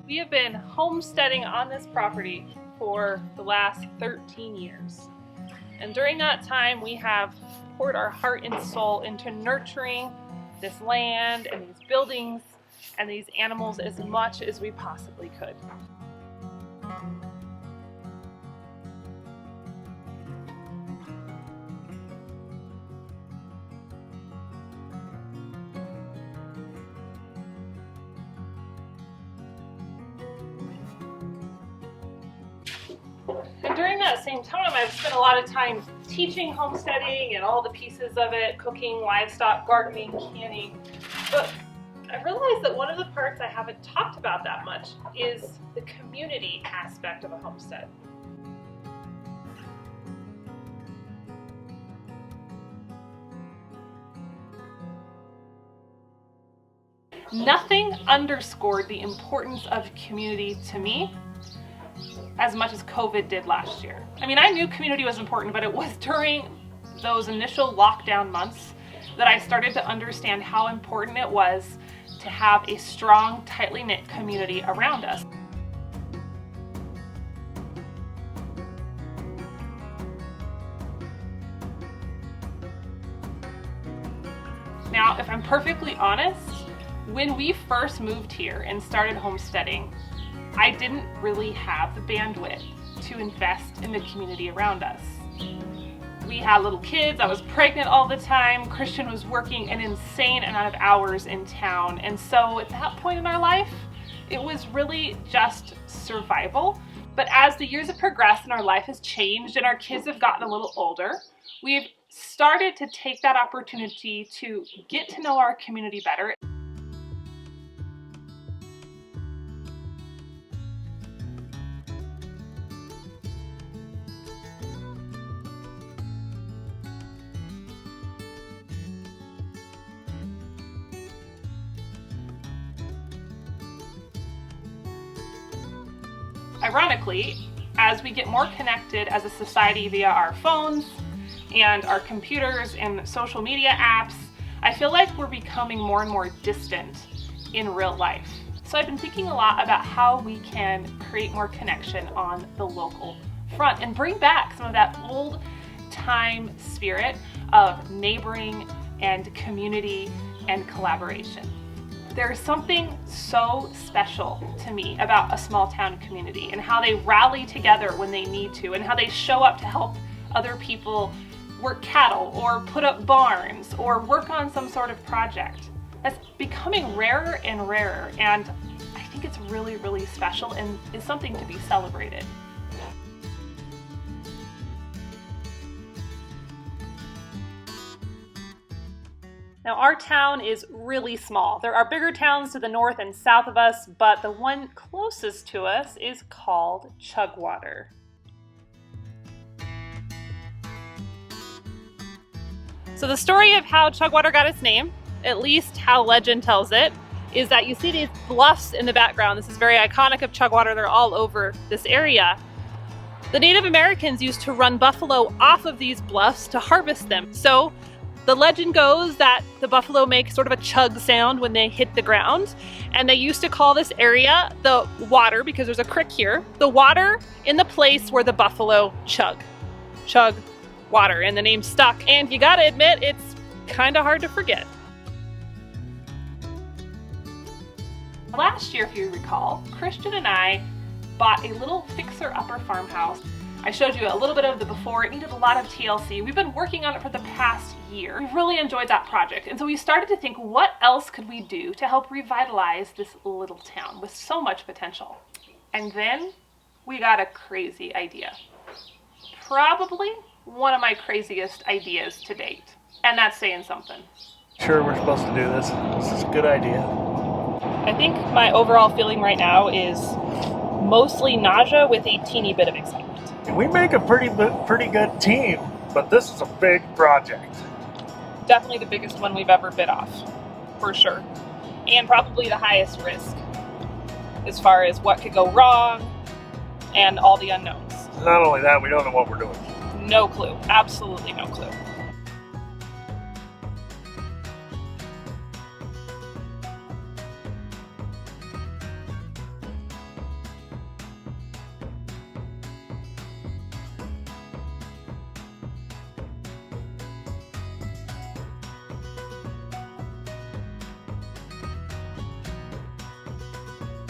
We have been homesteading on this property for the last 13 years. And during that time, we have poured our heart and soul into nurturing this land and these buildings and these animals as much as we possibly could. And during that same time, I've spent a lot of time teaching homesteading and all the pieces of it, cooking, livestock, gardening, canning. But I realized that one of the parts I haven't talked about that much is the community aspect of a homestead. Nothing underscored the importance of community to me as much as COVID did last year. I mean, I knew community was important, but it was during those initial lockdown months that I started to understand how important it was to have a strong, tightly knit community around us. Now, if I'm perfectly honest, when we first moved here and started homesteading, I didn't really have the bandwidth to invest in the community around us. We had little kids, I was pregnant all the time, Christian was working an insane amount of hours in town, and so at that point in our life, it was really just survival. But as the years have progressed and our life has changed and our kids have gotten a little older, we've started to take that opportunity to get to know our community better. Ironically, as we get more connected as a society via our phones and our computers and social media apps, I feel like we're becoming more and more distant in real life. So I've been thinking a lot about how we can create more connection on the local front and bring back some of that old time spirit of neighboring and community and collaboration. There's something so special to me about a small town community and how they rally together when they need to and how they show up to help other people work cattle or put up barns or work on some sort of project. That's becoming rarer and rarer, and I think it's really, really special and is something to be celebrated. Now, our town is really small. There are bigger towns to the north and south of us, but the one closest to us is called Chugwater. So the story of how Chugwater got its name, at least how legend tells it, is that you see these bluffs in the background. This is very iconic of Chugwater. They're all over this area. The Native Americans used to run buffalo off of these bluffs to harvest them. So the legend goes that the buffalo make sort of a chug sound when they hit the ground, and they used to call this area the water, because there's a creek here, the water in the place where the buffalo chug. Chug water, and the name stuck, and you gotta admit, it's kind of hard to forget. Last year, if you recall, Christian and I bought a little fixer-upper farmhouse. I showed you a little bit of the before. It needed a lot of TLC. We've been working on it for the past year. We've really enjoyed that project. And so we started to think, what else could we do to help revitalize this little town with so much potential? And then we got a crazy idea. Probably one of my craziest ideas to date. And that's saying something. Sure, we're supposed to do this. This is a good idea. I think my overall feeling right now is mostly nausea with a teeny bit of excitement. We make a pretty good team, but this is a big project. Definitely the biggest one we've ever bit off, for sure. And probably the highest risk as far as what could go wrong and all the unknowns. Not only that, we don't know what we're doing. No clue. Absolutely no clue.